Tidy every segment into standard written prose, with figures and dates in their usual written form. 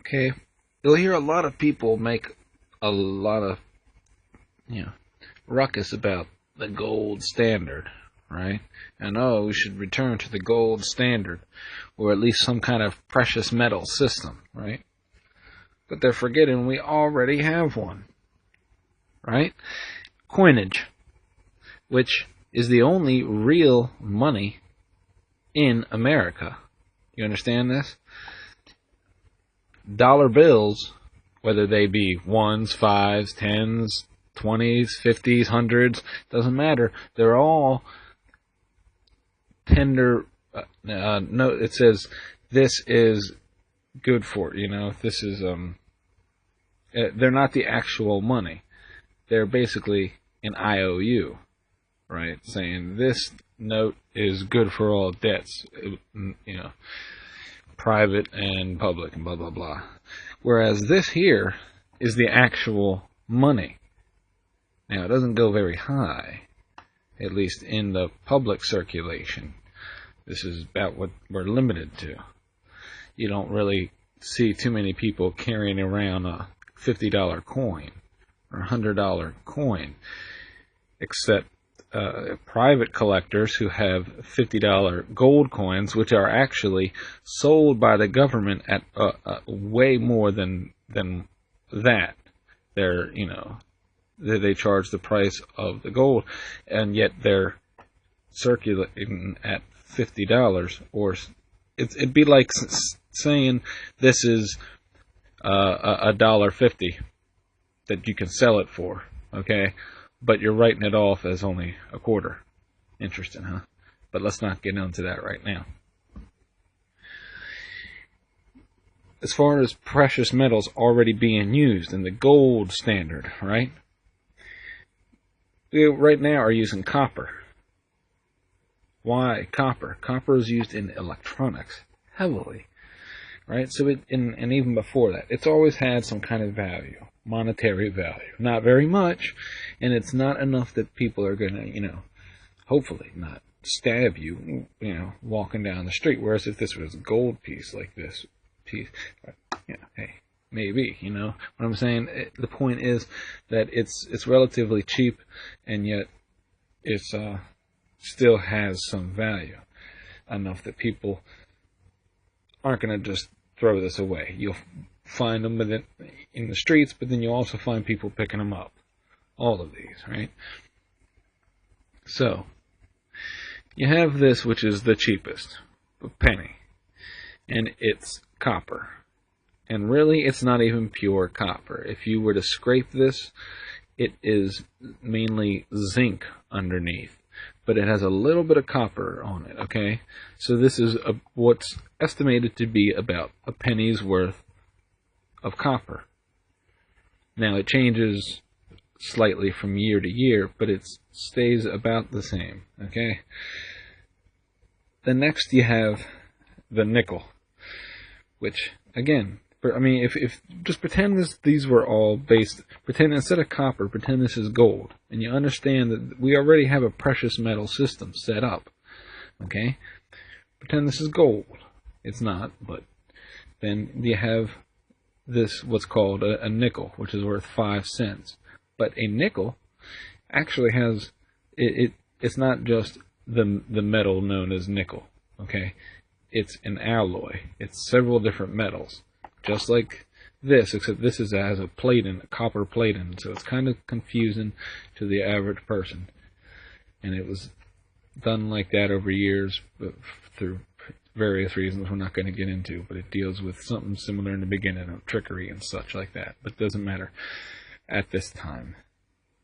Okay, you'll hear a lot of people make a lot of, ruckus about the gold standard, right? And we should return to the gold standard, or at least some kind of precious metal system, right? But they're forgetting we already have one, right? Coinage, which is the only real money in America. You understand this? Dollar bills, whether they be ones, fives, tens, 20s, 50s, hundreds, doesn't matter. They're all tender. No, it says this is good for, this is, they're not the actual money. They're basically an IOU, right? Saying this note is good for all debts, private and public and blah, blah, blah. Whereas this here is the actual money. Now, it doesn't go very high, at least in the public circulation. This is about what we're limited to. You don't really see too many people carrying around a $50 coin or a $100 coin, except private collectors who have $50 gold coins, which are actually sold by the government at way more than that. They're, they charge the price of the gold, and yet they're circulating at $50, or it'd be like saying this is $1.50 that you can sell it for, okay? But you're writing it off as only a quarter. Interesting, huh? But let's not get into that right now. As far as precious metals already being used in the gold standard, right? We right now are using copper. Why copper? Copper is used in electronics heavily, right? So and even before that, it's always had some kind of value. Monetary value. Not very much, and it's not enough that people are going to, hopefully not stab you, walking down the street. Whereas if this was a gold piece like this piece, hey, maybe, what I'm saying? The point is that it's relatively cheap, and yet it's still has some value, enough that people aren't going to just throw this away. You'll find them in the streets, but then you also find people picking them up. All of these, right? So, you have this, which is the cheapest, a penny, and it's copper. And really, it's not even pure copper. If you were to scrape this, it is mainly zinc underneath, but it has a little bit of copper on it, okay? So this is what's estimated to be about a penny's worth of copper. Now, it changes slightly from year to year, but it stays about the same, okay? Then next you have the nickel, which, again, if just pretend these were all based, pretend instead of copper, pretend this is gold, and you understand that we already have a precious metal system set up, okay? Pretend this is gold. It's not, but then you have this, what's called a nickel, which is worth 5 cents. But a nickel actually has, it's not just the metal known as nickel, okay? It's an alloy. It's several different metals, just like this, except this has a plate in, a copper plate in, so it's kind of confusing to the average person. And it was done like that over years, through various reasons we're not going to get into, but it deals with something similar in the beginning of trickery and such like that. But it doesn't matter at this time.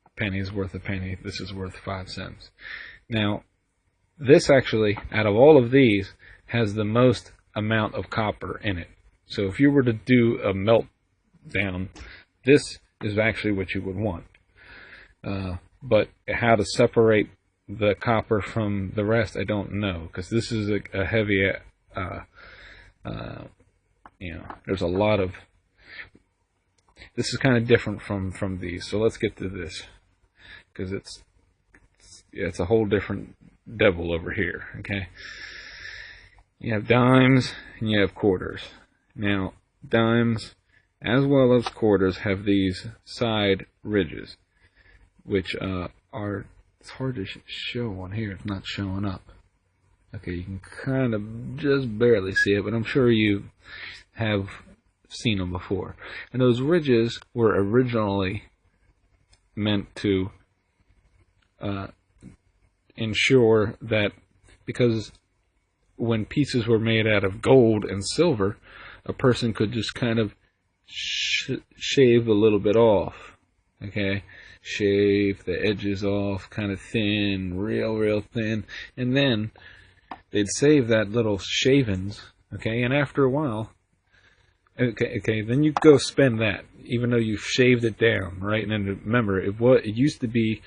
A penny is worth a penny. This is worth 5 cents. Now, this actually, out of all of these, has the most amount of copper in it. So if you were to do a meltdown, this is actually what you would want. But how to separate the copper from the rest, I don't know, because this is a heavy, there's a lot of, this is kind of different from these. So let's get to this, because it's a whole different devil over here, okay? You have dimes and you have quarters. Now, dimes as well as quarters have these side ridges, which are, it's hard to show on here, it's not showing up. Okay, you can kind of just barely see it, but I'm sure you have seen them before. And those ridges were originally meant to ensure that, because when pieces were made out of gold and silver, a person could just kind of shave a little bit off. Okay, shave the edges off, kind of thin, real thin, and then they'd save that little shavings. Okay, and after a while, okay, then you go spend that, even though you've shaved it down, right? And then remember, it used to be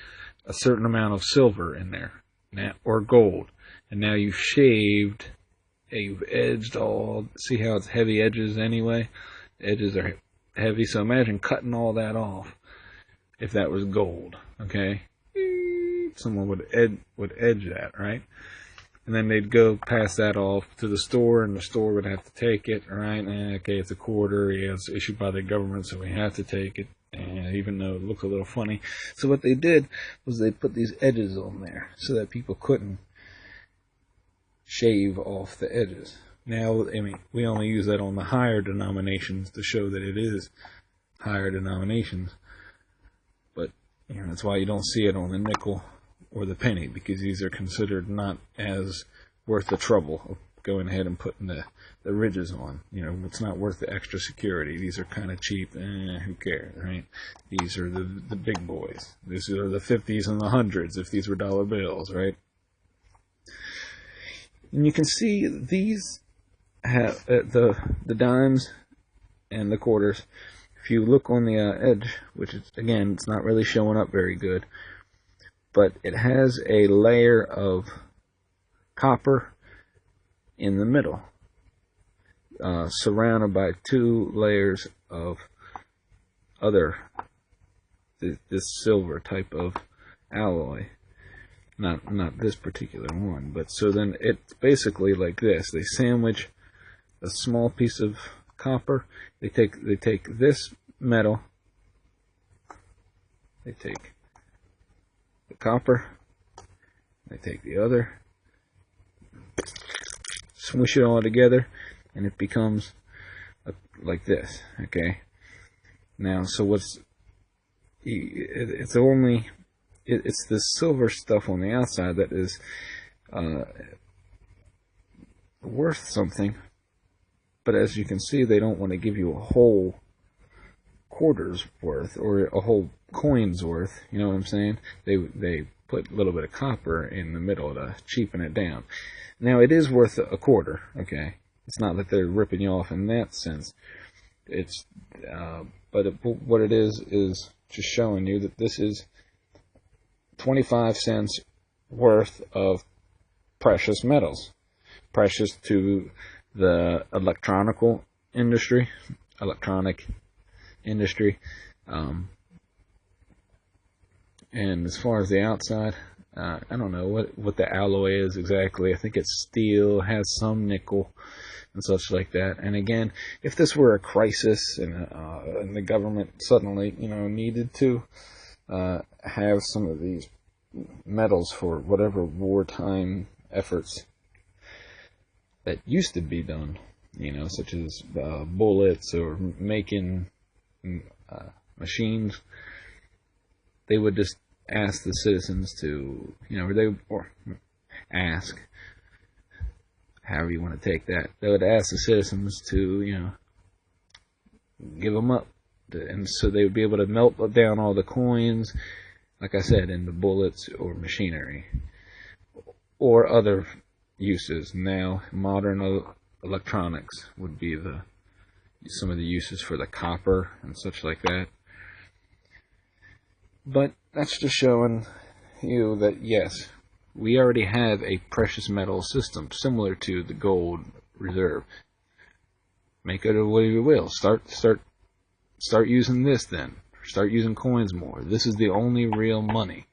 a certain amount of silver in there, or gold, and now you've shaved, and you've edged all. See how it's heavy edges anyway? The edges are heavy, so imagine cutting all that off. If that was gold, okay, someone would edge that, right? And then they'd go pass that off to the store, and the store would have to take it, right? Okay, it's a quarter, yeah, it's issued by the government, so we have to take it, even though it looks a little funny. So what they did was they put these edges on there so that people couldn't shave off the edges. Now, I mean, we only use that on the higher denominations to show that it is higher denominations. But, you know, that's why you don't see it on the nickel or the penny, because these are considered not as worth the trouble of going ahead and putting the ridges on. You know, it's not worth the extra security. These are kind of cheap. Who cares, right? These are the big boys. These are the 50s and the 100s if these were dollar bills, right? And you can see these have the dimes and the quarters. If you look on the edge, which is, again, it's not really showing up very good, but it has a layer of copper in the middle, surrounded by 2 layers of this silver type of alloy. Not this particular one, but so then it's basically like this. They sandwich a small piece of copper. They take this metal. They take the copper. They take the other. Smush it all together, and it becomes like this. Okay. Now, so it's this silver stuff on the outside that is worth something, but as you can see, they don't want to give you a whole quarter's worth or a whole coin's worth. You know what I'm saying? They put a little bit of copper in the middle to cheapen it down. Now, it is worth a quarter. Okay, it's not that they're ripping you off in that sense. It's what it is just showing you that this is 25 cents worth of precious metals, precious to the electronic industry, and as far as the outside, I don't know what the alloy is exactly. I think it's steel, has some nickel and such like that. And again, if this were a crisis and the government suddenly, needed to have some of these metals for whatever wartime efforts that used to be done, such as bullets or making machines, they would just ask the citizens to, or ask, however you want to take that, they would ask the citizens to, give them up. And so they would be able to melt down all the coins, like I said, into bullets or machinery or other uses. Now, modern electronics would be some of the uses for the copper and such like that. But that's just showing you that, yes, we already have a precious metal system similar to the gold reserve. Make it what you will. Start using this then. Start using coins more. This is the only real money.